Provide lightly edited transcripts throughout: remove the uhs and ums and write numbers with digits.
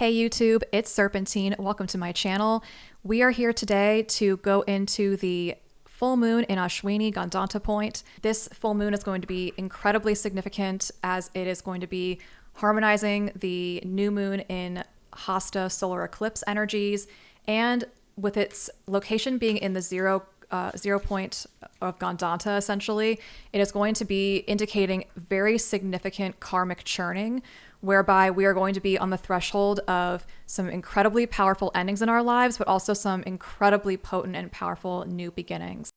Hey YouTube, it's Serpentine. Welcome to my channel. We are here today to go into the full moon in Ashwini Gandanta point. This full moon is going to be incredibly significant as it is going to be harmonizing the new moon in Hasta solar eclipse energies, and with its location being in the zero point of Gandanta, essentially, it is going to be indicating very significant karmic churning, whereby we are going to be on the threshold of some incredibly powerful endings in our lives, but also some incredibly potent and powerful new beginnings.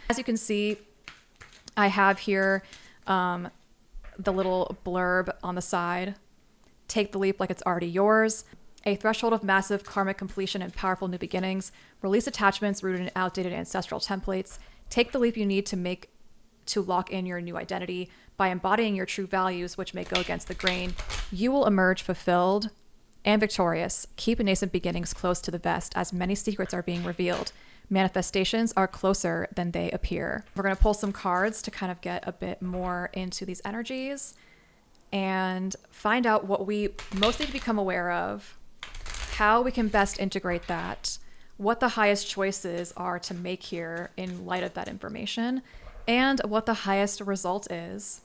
As you can see, I have here the little blurb on the side. Take the leap like it's already yours. A threshold of massive karmic completion and powerful new beginnings. Release attachments rooted in outdated ancestral templates. Take the leap you need to lock in your new identity. By embodying your true values, which may go against the grain, you will emerge fulfilled and victorious. Keep nascent beginnings close to the vest, as many secrets are being revealed. Manifestations are closer than they appear. We're going to pull some cards to kind of get a bit more into these energies and find out what we most need to become aware of, how we can best integrate that, what the highest choices are to make here in light of that information, and what the highest result is.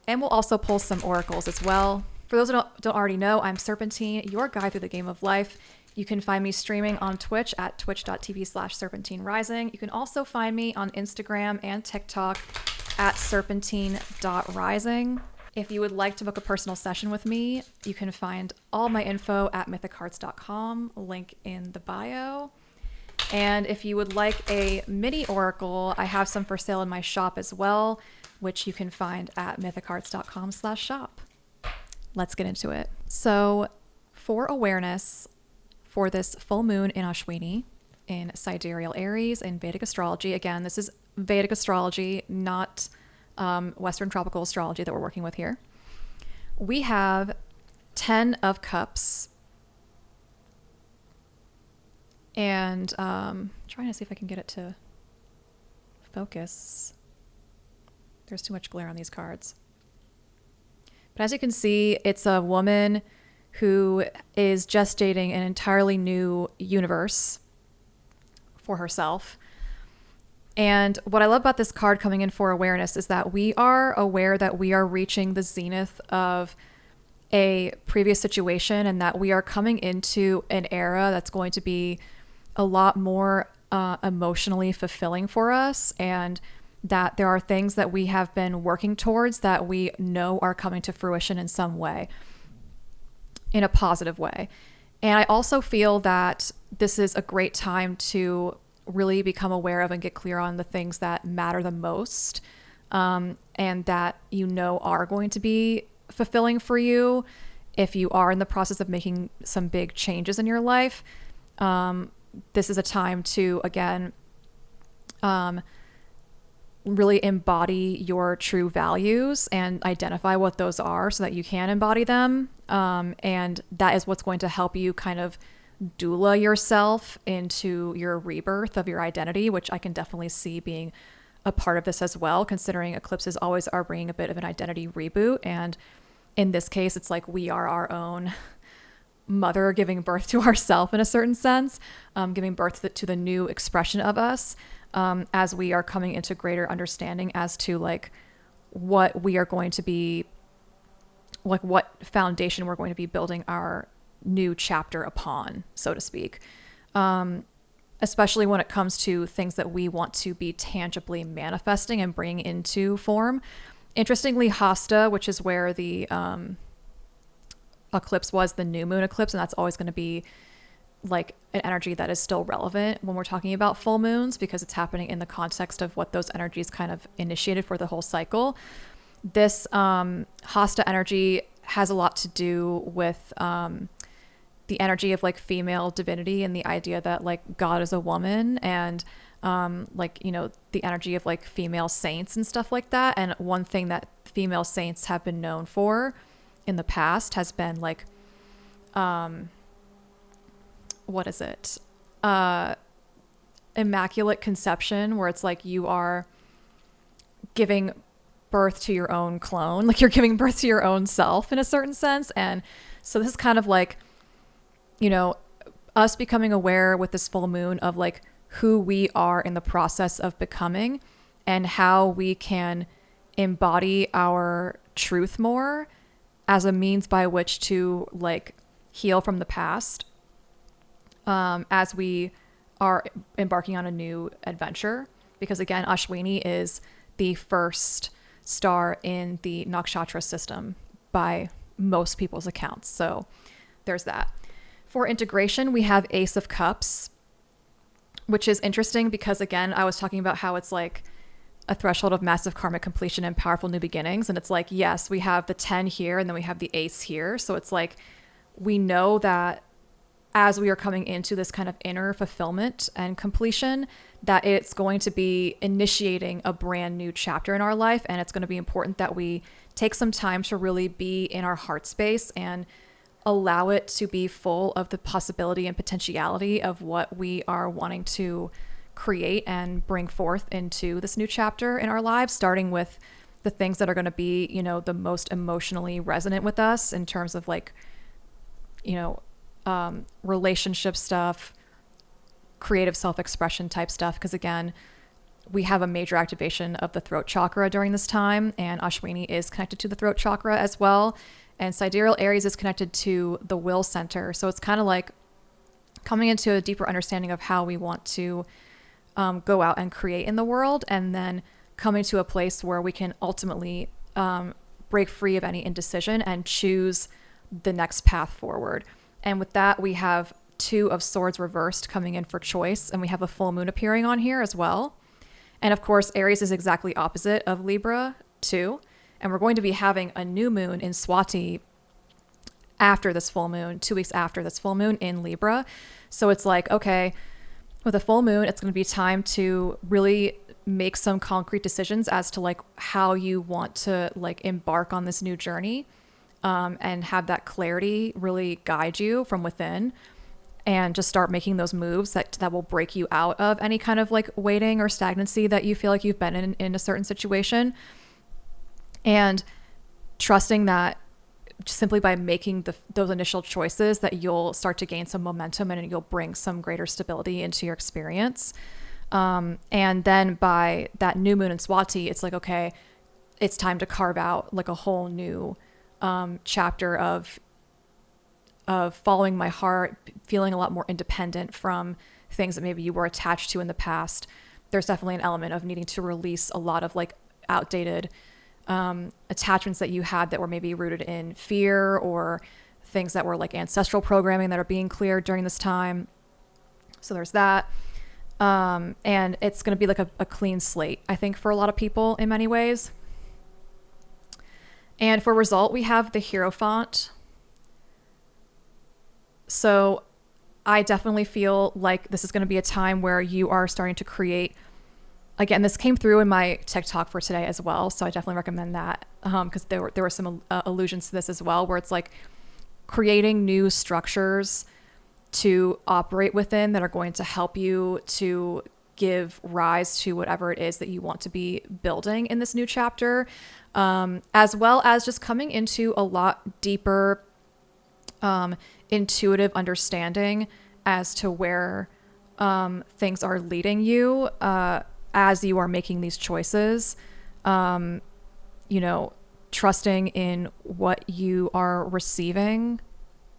And we'll also pull some oracles as well. For those who don't already know, I'm Serpentine, your guide through the game of life. You can find me streaming on Twitch at twitch.tv/serpentinerising. You can also find me on Instagram and TikTok at serpentine.rising. If you would like to book a personal session with me, you can find all my info at mythicarts.com, link in the bio. And if you would like a mini oracle, I have some for sale in my shop as well, which you can find at mythicarts.com/shop. Let's get into it. So for awareness, for this full moon in Ashwini, in sidereal Aries, in Vedic astrology. Again, this is Vedic astrology, not Western tropical astrology that we're working with here. We have 10 of Cups. And trying to see if I can get it to focus. There's too much glare on these cards. But as you can see, it's a woman who is gestating an entirely new universe for herself. And what I love about this card coming in for awareness is that we are aware that we are reaching the zenith of a previous situation, and that we are coming into an era that's going to be a lot more emotionally fulfilling for us, and that there are things that we have been working towards that we know are coming to fruition in some way, in a positive way. And I also feel that this is a great time to really become aware of and get clear on the things that matter the most, and that you know are going to be fulfilling for you if you are in the process of making some big changes in your life. This is a time to, again, really embody your true values and identify what those are so that you can embody them. And that is what's going to help you kind of doula yourself into your rebirth of your identity, which I can definitely see being a part of this as well, considering eclipses always are bringing a bit of an identity reboot. And in this case, it's like we are our own mother giving birth to ourselves in a certain sense, giving birth to the new expression of us, as we are coming into greater understanding as to like what we are going to be, like what foundation we're going to be building our new chapter upon, so to speak. Especially when it comes to things that we want to be tangibly manifesting and bringing into form. Interestingly, Hasta, which is where the eclipse was, the new moon eclipse, and that's always going to be like an energy that is still relevant when we're talking about full moons, because it's happening in the context of what those energies kind of initiated for the whole cycle. This Hasta energy has a lot to do with the energy of like female divinity, and the idea that like God is a woman, and like, you know, the energy of like female saints and stuff like that. And one thing that female saints have been known for in the past has been like what is it? immaculate conception, where it's like you are giving birth to your own clone, like you're giving birth to your own self in a certain sense. And so this is kind of like, you know, us becoming aware with this full moon of like who we are in the process of becoming and how we can embody our truth more as a means by which to like heal from the past, as we are embarking on a new adventure. Because again, Ashwini is the first star in the nakshatra system by most people's accounts. So there's that. For integration, we have Ace of Cups, which is interesting because again, I was talking about how it's like a threshold of massive karmic completion and powerful new beginnings. And it's like, yes, we have the 10 here and then we have the Ace here. So it's like, we know that as we are coming into this kind of inner fulfillment and completion, that it's going to be initiating a brand new chapter in our life. And it's going to be important that we take some time to really be in our heart space and allow it to be full of the possibility and potentiality of what we are wanting to create and bring forth into this new chapter in our lives, starting with the things that are going to be, you know, the most emotionally resonant with us in terms of like, you know, relationship stuff, creative self-expression type stuff. Because again, we have a major activation of the throat chakra during this time, and Ashwini is connected to the throat chakra as well. And sidereal Aries is connected to the will center. So it's kind of like coming into a deeper understanding of how we want to go out and create in the world, and then coming to a place where we can ultimately break free of any indecision and choose the next path forward. And with that, we have Two of Swords reversed coming in for choice, and we have a full moon appearing on here as well. And of course, Aries is exactly opposite of Libra too. And we're going to be having a new moon in Swati after this full moon, 2 weeks after this full moon in Libra. So it's like, okay, with a full moon, it's going to be time to really make some concrete decisions as to like how you want to like embark on this new journey, and have that clarity really guide you from within, and just start making those moves that will break you out of any kind of like waiting or stagnancy that you feel like you've been in a certain situation. And trusting that simply by making those initial choices that you'll start to gain some momentum and you'll bring some greater stability into your experience. And then by that new moon in Swati, it's like, okay, it's time to carve out like a whole new chapter of following my heart, feeling a lot more independent from things that maybe you were attached to in the past. There's definitely an element of needing to release a lot of like outdated attachments that you had that were maybe rooted in fear, or things that were like ancestral programming that are being cleared during this time. So there's that. And it's going to be like a clean slate, I think, for a lot of people in many ways. And for result, we have the Hierophant. So I definitely feel like this is going to be a time where you are starting to create. Again, this came through in my TikTok for today as well, so I definitely recommend that, because there were some allusions to this as well, where it's like creating new structures to operate within that are going to help you to give rise to whatever it is that you want to be building in this new chapter, as well as just coming into a lot deeper intuitive understanding as to where things are leading you as you are making these choices, you know, trusting in what you are receiving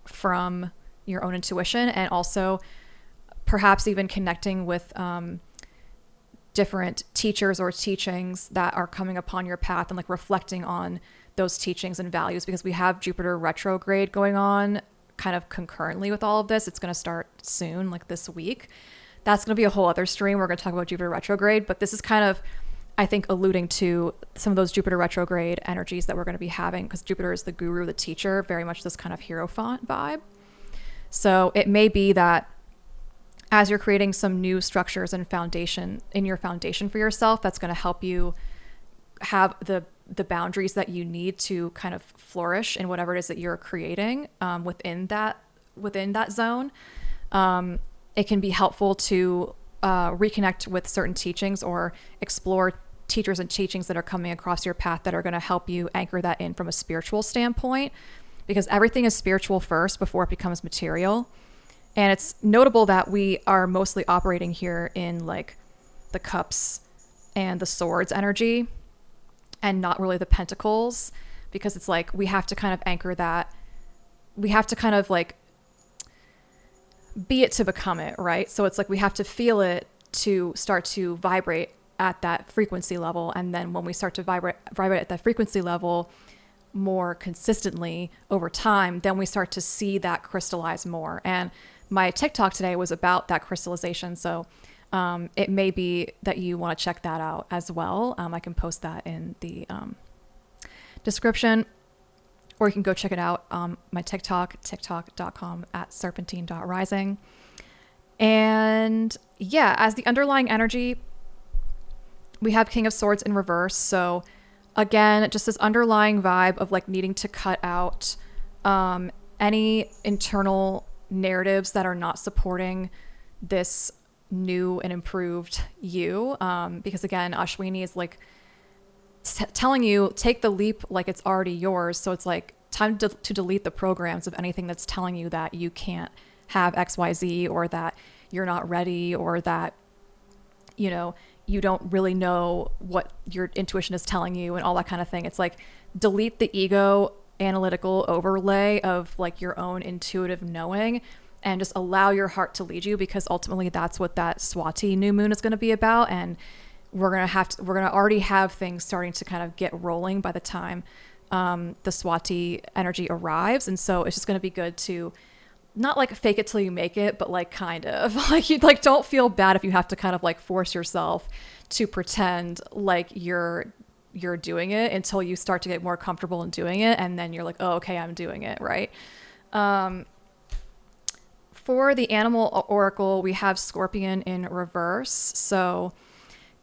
from your own intuition, and also perhaps even connecting with different teachers or teachings that are coming upon your path, and like reflecting on those teachings and values, because we have Jupiter retrograde going on kind of concurrently with all of this. It's going to start soon, like this week. That's going to be a whole other stream. We're going to talk about Jupiter retrograde, but this is kind of, I think, alluding to some of those Jupiter retrograde energies that we're going to be having, because Jupiter is the guru, the teacher, very much this kind of Hierophant vibe. So it may be that as you're creating some new structures and foundation in your foundation for yourself, that's going to help you have the boundaries that you need to kind of flourish in whatever it is that you're creating within that zone. it can be helpful to reconnect with certain teachings or explore teachers and teachings that are coming across your path that are going to help you anchor that in from a spiritual standpoint, because everything is spiritual first before it becomes material. And it's notable that we are mostly operating here in like the cups and the swords energy and not really the pentacles, because it's like we have to kind of anchor that. We have to kind of like be it to become it, right? So it's like we have to feel it to start to vibrate at that frequency level. And then when we start to vibrate at that frequency level more consistently over time, then we start to see that crystallize more. And my TikTok today was about that crystallization. So it may be that you want to check that out as well. I can post that in the description, or you can go check it out on my TikTok, tiktok.com/serpentine.rising. And yeah, as the underlying energy, we have King of Swords in reverse. So again, just this underlying vibe of like needing to cut out any internal narratives that are not supporting this new and improved you. Because again, Ashwini is like telling you, take the leap like it's already yours. So it's like time to delete the programs of anything that's telling you that you can't have XYZ, or that you're not ready, or that, you know, you don't really know what your intuition is telling you and all that kind of thing. It's like delete the ego analytical overlay of like your own intuitive knowing and just allow your heart to lead you, because ultimately that's what that Swati new moon is going to be about. And we're going to already have things starting to kind of get rolling by the time the Swati energy arrives. And so it's just going to be good to not like fake it till you make it, but like kind of like, you like, don't feel bad if you have to kind of like force yourself to pretend like you're doing it until you start to get more comfortable in doing it. And then you're like, oh, okay, I'm doing it. Right. For the animal oracle, we have Scorpion in reverse. So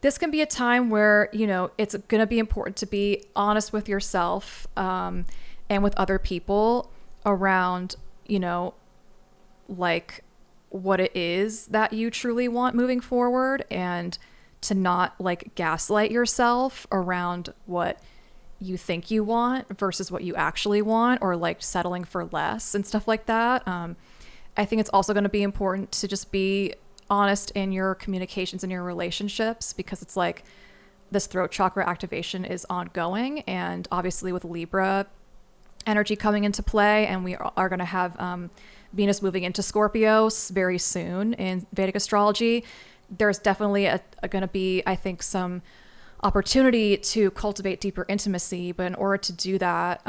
this can be a time where, you know, it's going to be important to be honest with yourself and with other people around, you know, like what it is that you truly want moving forward, and to not like gaslight yourself around what you think you want versus what you actually want, or like settling for less and stuff like that. I think it's also going to be important to just be honest in your communications and your relationships, because it's like this throat chakra activation is ongoing. And obviously with Libra energy coming into play, and we are going to have Venus moving into Scorpio very soon in Vedic astrology, there's definitely going to be, I think, some opportunity to cultivate deeper intimacy. But in order to do that,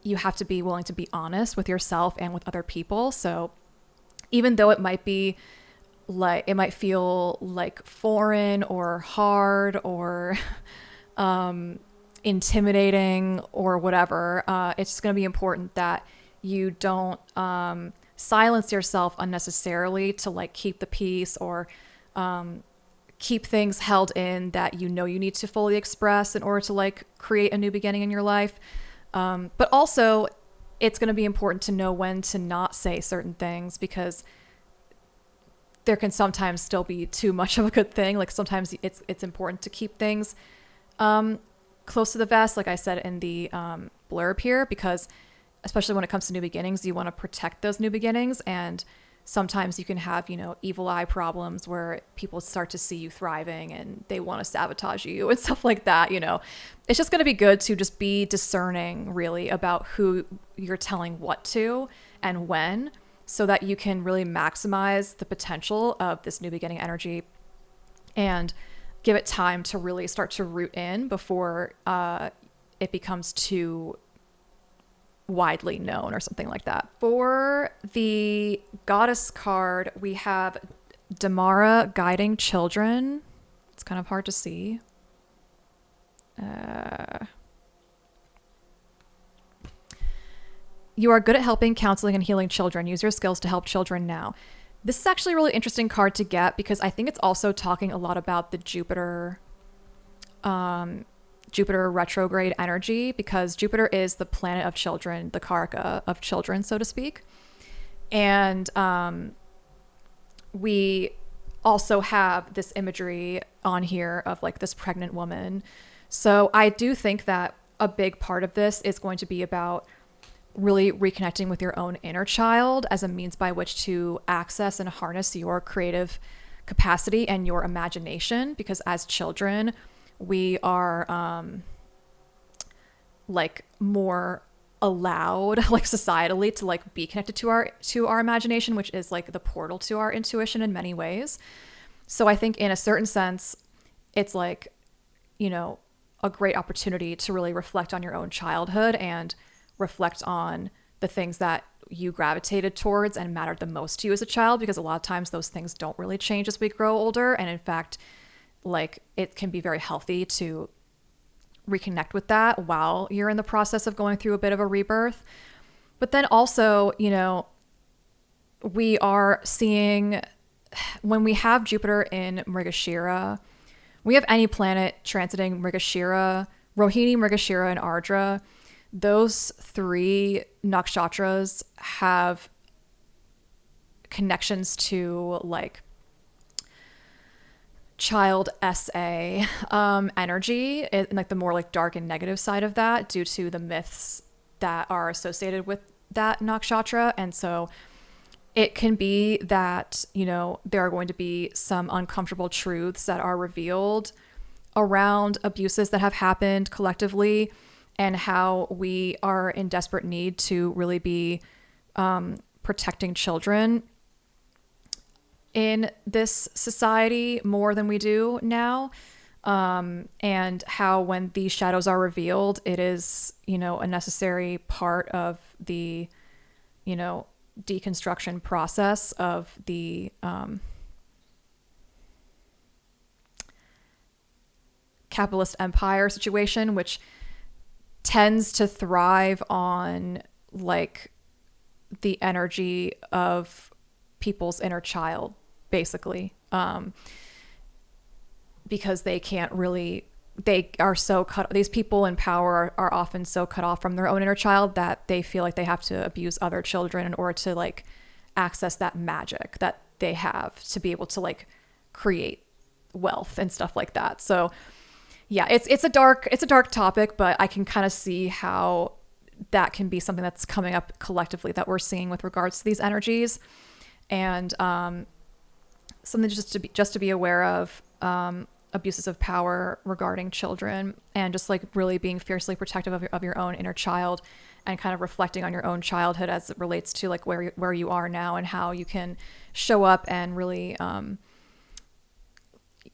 you have to be willing to be honest with yourself and with other people. So even though it might be like, it might feel like foreign or hard or intimidating or whatever, it's just going to be important that you don't silence yourself unnecessarily to like keep the peace, or keep things held in that you know you need to fully express in order to like create a new beginning in your life. But also it's going to be important to know when to not say certain things, because there can sometimes still be too much of a good thing. Like sometimes it's important to keep things close to the vest, like I said in the blurb here, because especially when it comes to new beginnings, you want to protect those new beginnings. And sometimes you can have, you know, evil eye problems where people start to see you thriving and they want to sabotage you and stuff like that. You know, it's just going to be good to just be discerning really about who you're telling what to and when, so that you can really maximize the potential of this new beginning energy and give it time to really start to root in before it becomes too widely known or something like that. For the goddess card, we have Damara guiding children. It's kind of hard to see. You are good at helping, counseling, and healing children. Use your skills to help children now. This is actually a really interesting card to get, because I think it's also talking a lot about the Jupiter retrograde energy, because Jupiter is the planet of children, the Karaka of children, so to speak. And we also have this imagery on here of like this pregnant woman. So I do think that a big part of this is going to be about really reconnecting with your own inner child as a means by which to access and harness your creative capacity and your imagination. Because as children, we are like more allowed, like societally, to like be connected to our imagination, which is like the portal to our intuition in many ways. So I think in a certain sense, it's like, you know, a great opportunity to really reflect on your own childhood and reflect on the things that you gravitated towards and mattered the most to you as a child, because a lot of times those things don't really change as we grow older. And in fact, like, it can be very healthy to reconnect with that while you're in the process of going through a bit of a rebirth. But then also, you know, we are seeing, when we have Jupiter in Mrigashira, we have any planet transiting Mrigashira, Rohini, Mrigashira, and Ardra. Those three nakshatras have connections to like child SA energy, and like the more like dark and negative side of that, due to the myths that are associated with that nakshatra. And so it can be that, you know, there are going to be some uncomfortable truths that are revealed around abuses that have happened collectively, and how we are in desperate need to really be protecting children in this society more than we do now. And how when these shadows are revealed, it is, you know, a necessary part of the, you know, deconstruction process of the capitalist empire situation, which tends to thrive on like the energy of people's inner child, basically, because they can't really, they are so cut, these people in power are often so cut off from their own inner child that they feel like they have to abuse other children in order to like access that magic that they have to be able to like create wealth and stuff like that. So yeah, it's a dark topic, but I can kind of see how that can be something that's coming up collectively that we're seeing with regards to these energies. And something just to be aware of, abuses of power regarding children, and just like really being fiercely protective of your own inner child, and kind of reflecting on your own childhood as it relates to like where you are now, and how you can show up and really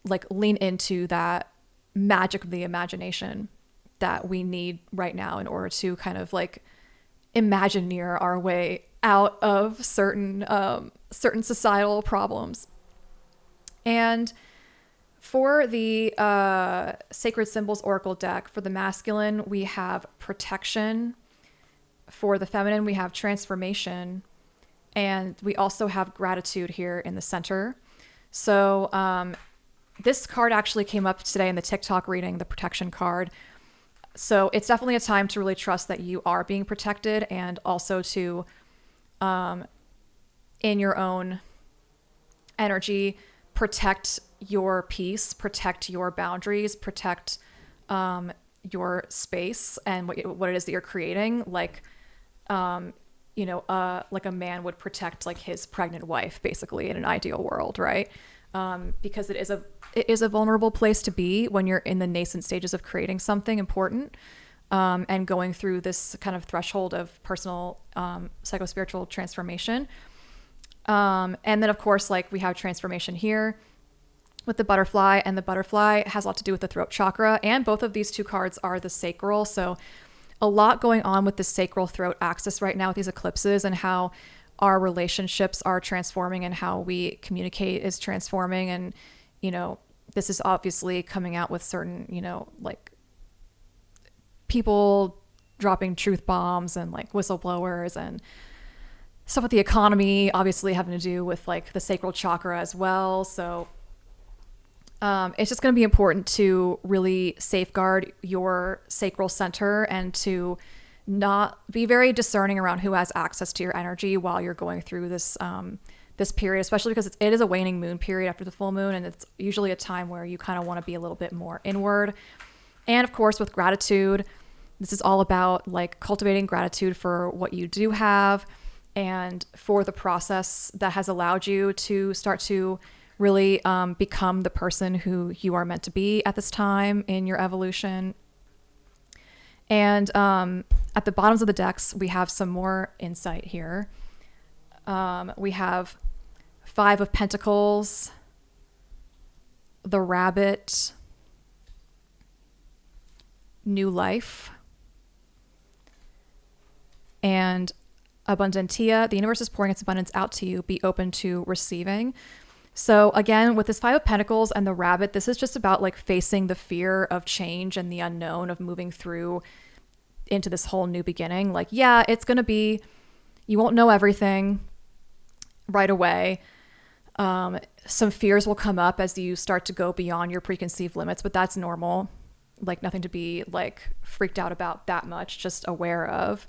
like lean into that magic of the imagination that we need right now in order to kind of like imagineer our way out of certain societal problems. And for the Sacred Symbols Oracle deck, for the masculine, we have protection. For the feminine, we have transformation. And we also have gratitude here in the center. So this card actually came up today in the TikTok reading, the protection card. So it's definitely a time to really trust that you are being protected, and also to, in your own energy, protect your peace, protect your boundaries, protect your space and what it is that you're creating. Like, you know, like a man would protect like his pregnant wife, basically, in an ideal world, right? Because it is a vulnerable place to be when you're in the nascent stages of creating something important, and going through this kind of threshold of personal psychospiritual transformation. And then of course, like we have transformation here with the butterfly, and the butterfly has a lot to do with the throat chakra, and both of these two cards are the sacral. So a lot going on with the sacral throat axis right now with these eclipses, and how our relationships are transforming and how we communicate is transforming. And, you know, this is obviously coming out with certain, you know, like people dropping truth bombs and like whistleblowers and stuff with the economy, obviously having to do with like the sacral chakra as well. So it's just going to be important to really safeguard your sacral center, and to not be very discerning around who has access to your energy while you're going through this this period, especially because it is a waning moon period after the full moon, and it's usually a time where you kind of want to be a little bit more inward. And of course, with gratitude, this is all about like cultivating gratitude for what you do have and for the process that has allowed you to start to really become the person who you are meant to be at this time in your evolution. And at the bottoms of the decks, we have some more insight here. We have 5 of Pentacles, the Rabbit, New Life, and Abundantia. The universe is pouring its abundance out to you. Be open to receiving. So again, with this 5 of Pentacles and the Rabbit, this is just about like facing the fear of change and the unknown of moving through into this whole new beginning. Like, yeah, it's going to be, you won't know everything right away. Some fears will come up as you start to go beyond your preconceived limits, but that's normal. Like nothing to be like freaked out about that much, just aware of.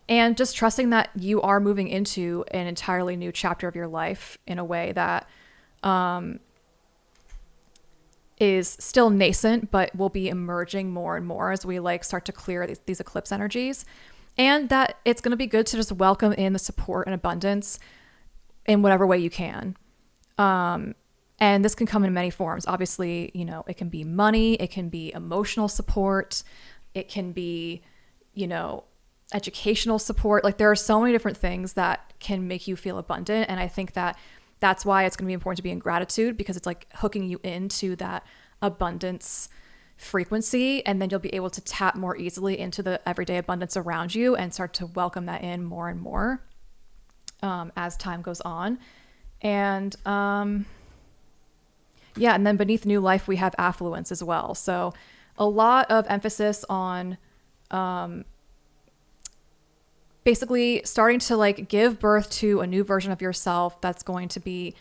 And just trusting that you are moving into an entirely new chapter of your life in a way that is still nascent, but will be emerging more and more as we like start to clear these eclipse energies. And that it's going to be good to just welcome in the support and abundance in whatever way you can. And this can come in many forms. Obviously, you know, it can be money, it can be emotional support, it can be, you know, educational support. Like there are so many different things that can make you feel abundant. And I think that that's why it's going to be important to be in gratitude, because it's like hooking you into that abundance frequency. And then you'll be able to tap more easily into the everyday abundance around you and start to welcome that in more and more as time goes on. And yeah, and then beneath New Life, we have affluence as well. So a lot of emphasis on basically starting to like give birth to a new version of yourself that's going to be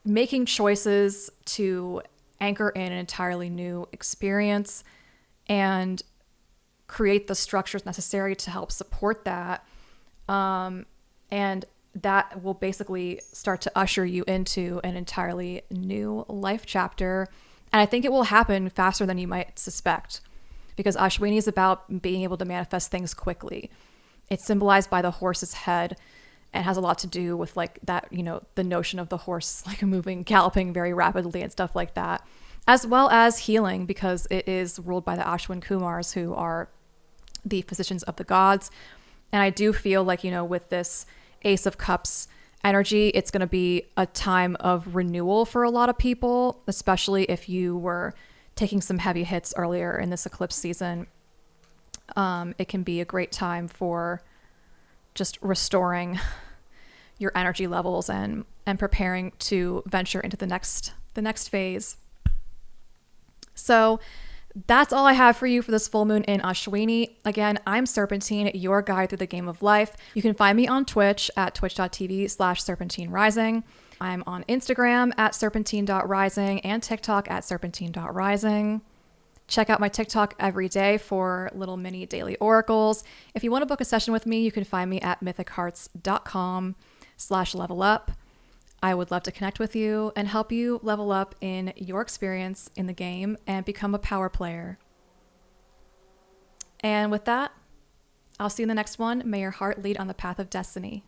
making choices to anchor in an entirely new experience and create the structures necessary to help support that. And that will basically start to usher you into an entirely new life chapter. And I think it will happen faster than you might suspect, because Ashwini is about being able to manifest things quickly. It's symbolized by the horse's head and has a lot to do with like that, you know, the notion of the horse like moving, galloping very rapidly and stuff like that, as well as healing, because it is ruled by the Ashwin Kumars, who are the physicians of the gods. And I do feel like, you know, with this Ace of Cups energy, it's going to be a time of renewal for a lot of people, especially if you were taking some heavy hits earlier in this eclipse season. It can be a great time for just restoring your energy levels and preparing to venture into the next phase. So that's all I have for you for this full moon in Ashwini. Again, I'm Serpentine, your guide through the game of life. You can find me on Twitch at twitch.tv/Serpentine Rising. I'm on Instagram at serpentine.rising and TikTok at serpentine.rising. Check out my TikTok every day for little mini daily oracles. If you want to book a session with me, you can find me at mythichearts.com/levelup. I would love to connect with you and help you level up in your experience in the game and become a power player. And with that, I'll see you in the next one. May your heart lead on the path of destiny.